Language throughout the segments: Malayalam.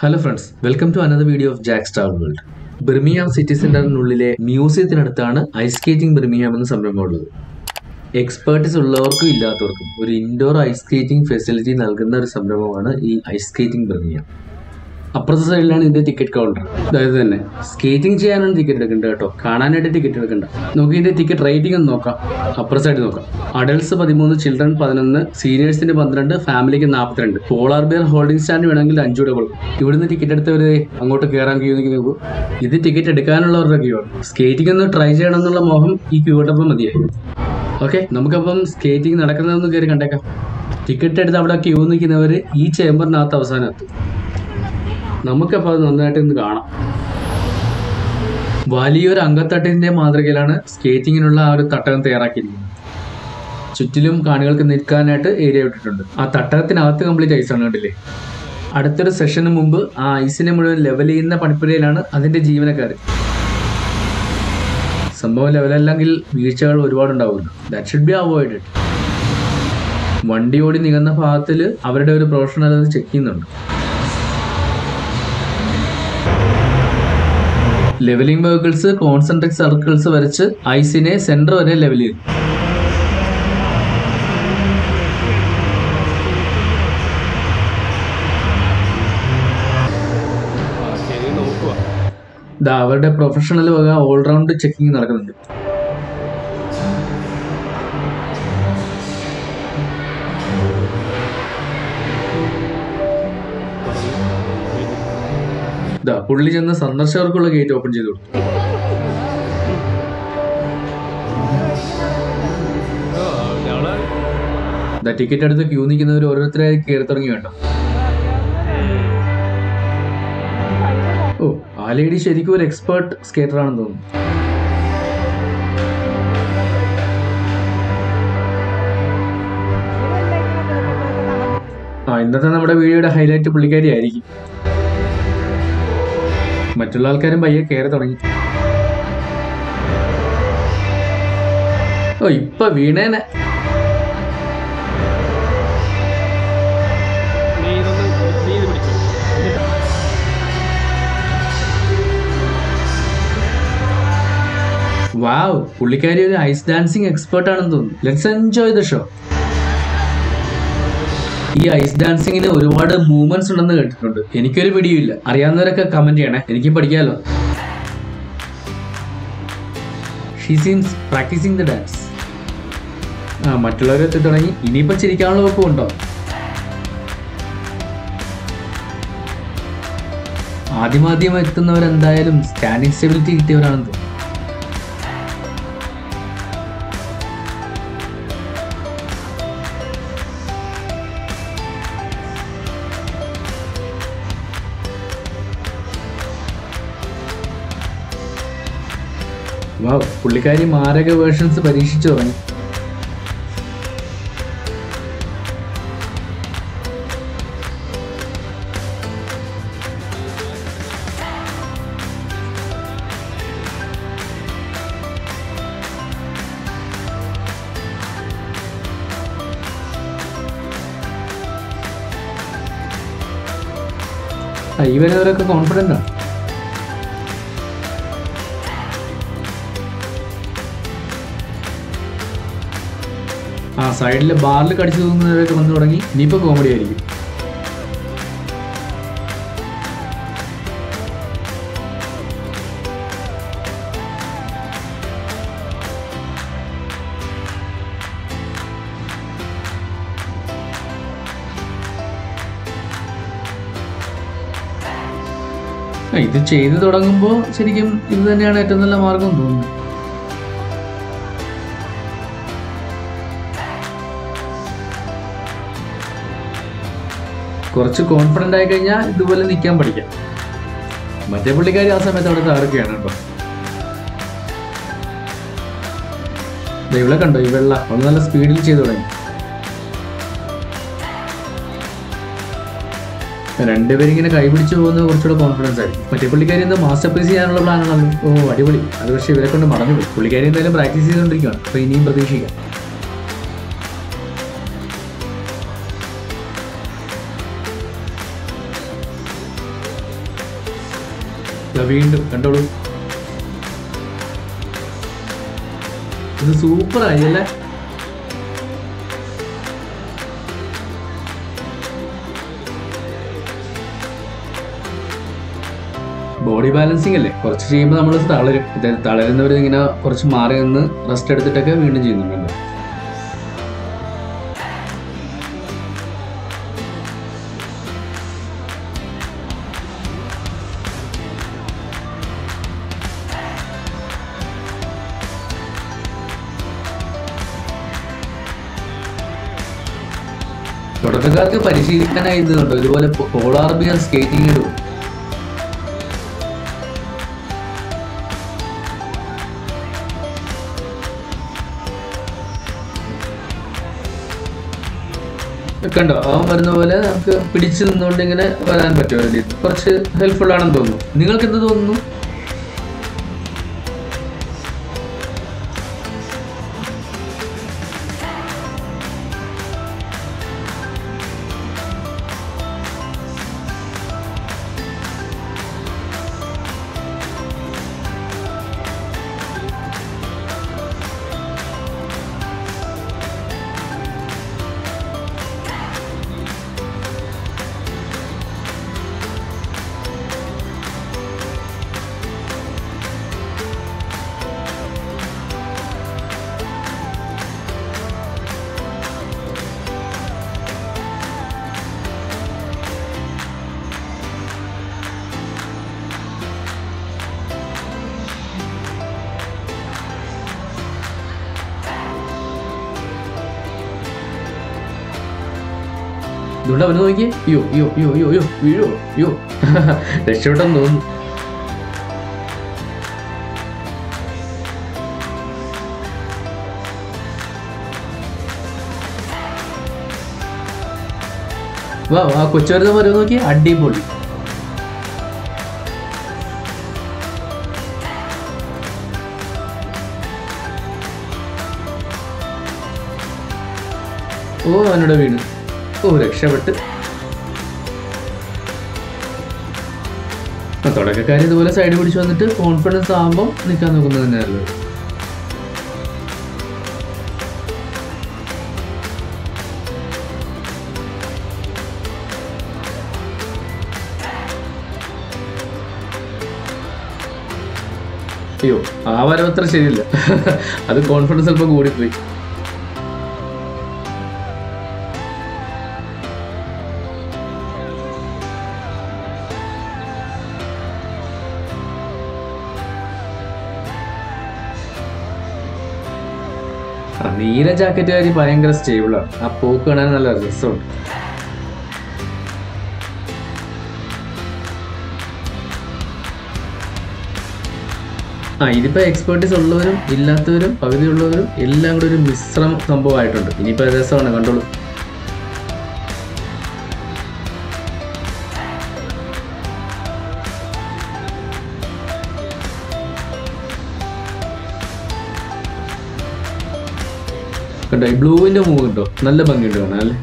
Hello friends, welcome to another video of Jack's Travel World. Birmingham City Centre-നുള്ളിലെ മ്യൂസിയത്തിനടുത്താണ് ഐസ് സ്കേറ്റിംഗ് ബിർമിംഗ്ഹാം എന്ന സംരംഭമുള്ളത്. എക്സ്പേർട്ടീസ് ഉള്ളവർക്കും ഇല്ലാത്തവർക്കും ഒരു ഇൻഡോർ ഐസ് സ്കേറ്റിംഗ് ഫെസിലിറ്റി നൽകുന്ന ഒരു സംരംഭമാണ് ഈ ഐസ് സ്കേറ്റിംഗ് ബിർമിംഗ്ഹാം. അപ്പുറത്തെ സൈഡിലാണ് ഇതിന്റെ ടിക്കറ്റ് കൗണ്ടർ. അതായത് തന്നെ സ്കേറ്റിംഗ് ചെയ്യാനാണ് ടിക്കറ്റ് എടുക്കേണ്ടത് കേട്ടോ, കാണാനായിട്ട് ടിക്കറ്റ് എടുക്കണ്ട. നമുക്ക് ഇതിന്റെ ടിക്കറ്റ് റേറ്റിംഗ് ഒന്ന് നോക്കാം. അപ്പുറ സൈഡ് നോക്കാം. അഡൽട്സ് 13, ചിൽഡ്രൻ 11, സീനിയേഴ്സിന് 12, ഫാമിലിക്ക് 42. പോളാർ ബിയർ ഹോൾഡിംഗ് സ്റ്റാൻഡ് വേണമെങ്കിൽ 5 കൂടെ കൊടുക്കും. ഇവിടുന്ന് ടിക്കറ്റ് എടുത്തവര് അങ്ങോട്ട് കയറാൻ ക്യൂ നോക്കൂ. ഇത് ടിക്കറ്റ് എടുക്കാനുള്ളവരുടെ ക്യൂ ആണ്. സ്കേറ്റിംഗ് ഒന്ന് ട്രൈ ചെയ്യണം എന്നുള്ള മോഹം ഈ ക്യൂ ഇട്ടപ്പോൾ മതിയായി. ഓക്കെ, നമുക്കപ്പം സ്കേറ്റിംഗ് നടക്കുന്നതൊന്ന് കയറി കണ്ടേക്കാം. ടിക്കറ്റ് എടുത്ത് അവിടെ ക്യൂ നിൽക്കുന്നവർ ഈ ചേമ്പറിനകത്ത് അവസാനം എത്തും. നമുക്കപ്പോൾ അത് നന്നായിട്ട് ഇന്ന് കാണാം. വലിയൊരു അങ്കത്തട്ടിന്റെ മാതൃകയിലാണ് സ്കേറ്റിങ്ങിനുള്ള ആ ഒരു തട്ടകം തയ്യാറാക്കിയിരിക്കുന്നത്. ചുറ്റിലും കാണികൾക്ക് നിൽക്കാനായിട്ട് ഏരിയ വിട്ടിട്ടുണ്ട്. ആ തട്ടകത്തിനകത്ത് കംപ്ലീറ്റ് ഐസാണ്, കണ്ടില്ലേ? അടുത്തൊരു സെഷന് മുമ്പ് ആ ഐസിനെ മുഴുവൻ ലെവൽ ചെയ്യുന്ന പണിപ്പുരയിലാണ് അതിന്റെ ജീവനക്കാർ. സംഭവം ലെവലല്ലെങ്കിൽ വീഴ്ചകൾ ഒരുപാടുണ്ടാവുമല്ലോ. That should be avoided. വണ്ടി ഓടി നികന്ന ഭാഗത്തിൽ അവരുടെ ഒരു പ്രൊഫഷണൽ അത് ചെക്ക് ചെയ്യുന്നുണ്ട്. ലെവലിംഗ് വെഹിക്കിൾസ് കോൺസെൻട്രിക് സർക്കിൾസ് വരച്ച് ഐസിനെ സെന്റർ വരെ ലെവൽ ചെയ്തു. അവരുടെ പ്രൊഫഷണൽ വക ഓൾറൗണ്ട് ചെക്കിങ് നടക്കുന്നുണ്ട്. പുള്ളി ചെന്ന് സന്ദർശകർക്കുള്ള ഗേറ്റ് ഓപ്പൺ ചെയ്തു കൊടുത്തു. ടിക്കറ്റ് എടുത്ത് ക്യൂ നിൽക്കുന്നവർ ഓരോരുത്തരായി കയറി തുടങ്ങി വേണ്ട. ഓ, ആ ലേഡി ശരിക്കും ഒരു എക്സ്പേർട്ട് സ്കേറ്റർ ആണെന്ന് തോന്നുന്നു. ഇന്നത്തെ നമ്മുടെ വീഡിയോയുടെ ഹൈലൈറ്റ് പുള്ളിക്കാരി ആയിരിക്കും. മറ്റുള്ള ആൾക്കാരും പയ്യെ കയറി തുടങ്ങി. ഓ, ഇപ്പൊ വീണേനെ. വാവ്, പുള്ളിക്കാരി ഒരു ഐസ് ഡാൻസിങ് എക്സ്പേർട്ട് ആണെന്ന് തോന്നുന്നു. Let's enjoy the show. ഈ ഐസ് ഡാൻസിങ്ങിന് ഒരുപാട് മൂവ്മെന്റ്സ് ഉണ്ടെന്ന് കേട്ടിട്ടുണ്ട്. എനിക്കൊരു പിടിയുമില്ല. അറിയാവുന്നവരൊക്കെ കമന്റ് ചെയ്യണേ, എനിക്കും പഠിക്കാമല്ലോ. She seems practising the dance. മറ്റുള്ളവരെ എത്തി തുടങ്ങി. ഇനിയിപ്പോൾ ചിരിക്കാനുള്ള വകുപ്പ് ഉണ്ടോ? ആദ്യം എത്തുന്നവരെന്തായാലും സ്റ്റാൻഡിങ് സ്റ്റെബിലിറ്റി കിട്ടിയവരാണെന്ന് തോന്നുന്നു. പുള്ളിക്കാരി മാരക വേർഷൻസ് പരീക്ഷിച്ചു തുടങ്ങി. ഇവരവരൊക്കെ കോൺഫിഡൻ്റ് ആണ്. സൈഡിലെ ബാറിൽ കടിച്ചു തൂങ്ങുന്നവരൊക്കെ വന്നു തുടങ്ങി. ഇനിയിപ്പോൾ കോമഡി ആയിരിക്കും. ഇത് ചെയ്തു തുടങ്ങുമ്പോൾ ശരിക്കും ഇത് തന്നെയാണ് ഏറ്റവും നല്ല മാർഗം തോന്നുന്നു. കുറച്ച് കോൺഫിഡൻ്റ് ആയി കഴിഞ്ഞാൽ ഇതുപോലെ നിൽക്കാൻ പഠിക്കാം. മറ്റേ പുള്ളിക്കാരി ആ സമയത്ത് അവിടെ തകർക്കുകയാണ് കേട്ടോ. ഇവിടെ കണ്ടോ, ഈ വെള്ള അവൾ നല്ല സ്പീഡിൽ ചെയ്തു തുടങ്ങി. രണ്ടുപേരിങ്ങനെ കൈപിടിച്ച് പോകുന്നത് കുറച്ചുകൂടെ കോൺഫിഡൻസ് ആയിരിക്കും. മറ്റേ പുള്ളിക്കാരി എന്താ മാസ്റ്റർ പീസ് ചെയ്യാനുള്ള പ്ലാനാണല്ലോ. ഓ, അടിപൊളി. അത് പക്ഷേ ഇവരെ കൊണ്ട് മറന്നുപോയി. പുള്ളിക്കാരി എന്തായാലും പ്രാക്ടീസ് ചെയ്തുകൊണ്ടിരിക്കുകയാണ്. അപ്പോൾ ഇനിയും പ്രതീക്ഷിക്കാം. വീണ്ടും കണ്ടോളൂ, ഇത് സൂപ്പർ ആയി അല്ലേ? ബോഡി ബാലൻസിങ് അല്ലേ, കുറച്ച് ചെയ്യുമ്പോൾ നമ്മൾ തളരും. തളരുന്നവർ ഇങ്ങനെ കുറച്ച് മാറി നിന്ന് റെസ്റ്റ് എടുത്തിട്ടൊക്കെ വീണ്ടും ചെയ്യുന്നുണ്ട്. തുടക്കക്കാർക്ക് പരിശീലിക്കാനായി ഇതുണ്ടോ, ഇതുപോലെ പോളാർ ബിയർ സ്കേറ്റിംഗ് ഇടും. കണ്ടോ, അവൻ വരുന്ന പോലെ നമുക്ക് പിടിച്ചു നിന്നുകൊണ്ട് ഇങ്ങനെ വരാൻ പറ്റുമോ? കുറച്ച് ഹെൽപ്ഫുൾ ആണെന്ന് തോന്നുന്നു. നിങ്ങൾക്ക് എന്ത് തോന്നുന്നു? ഇതുകൊണ്ട് അവന് നോക്കിയേ, യോ യോ യോ യോ യോ വീഴോ യോ രക്ഷപ്പെട്ടെന്ന് തോന്നുന്നു. വാ ആ കൊച്ചുവരുന്ന പോലെ നോക്കിയേ, അടിപൊളി. ഓ അവനോട് വീണ്, ഓ രക്ഷപ്പെട്ട്. തുടക്കക്കാർ ഇതുപോലെ സൈഡ് പിടിച്ച് വന്നിട്ട് കോൺഫിഡൻസ് ആകുമ്പോൾ നിൽക്കാൻ നോക്കുന്നത് തന്നെയല്ലോ. അയ്യോ ആ വരവത്ര ശരിയില്ല, അത് കോൺഫിഡൻസ് അല്പം കൂടിപ്പോയി. നീല ജാക്കറ്റുകാരി ഭയങ്കര സ്റ്റേബിളാണ്, ആ പോക്ക് കാണാൻ നല്ല രസമുണ്ട്. ഇതിപ്പോ എക്സ്പേർട്ടീസ് ഉള്ളവരും ഇല്ലാത്തവരും പകുതി ഉള്ളവരും എല്ലാം കൂടെ ഒരു മിശ്രം സംഭവമായിട്ടുണ്ട്. ഇനിയിപ്പോ രസമാണ്, കണ്ടോളൂ. കണ്ടോ ഈ ബ്ലൂവിന്റെ മൂവ് കിട്ടോ, നല്ല ഭംഗിയുണ്ട് കാണാൻ അല്ലേ?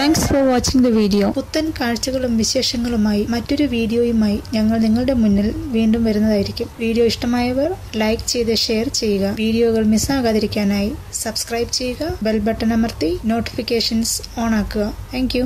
Thanks for watching the video. പുത്തൻ കാഴ്ചകളും വിശേഷങ്ങളുമായി മറ്റൊരു വീഡിയോയുമായി ഞങ്ങൾ നിങ്ങളുടെ മുന്നിൽ വീണ്ടും വരുന്നതായിരിക്കും. വീഡിയോ ഇഷ്ടമായവർ ലൈക്ക് ചെയ്ത് ഷെയർ ചെയ്യുക. വീഡിയോകൾ മിസ്സാകാതിരിക്കാനായി സബ്സ്ക്രൈബ് ചെയ്യുക. ബെൽ ബട്ടൺ അമർത്തി നോട്ടിഫിക്കേഷൻസ് ഓൺ ആക്കുക. Thank you.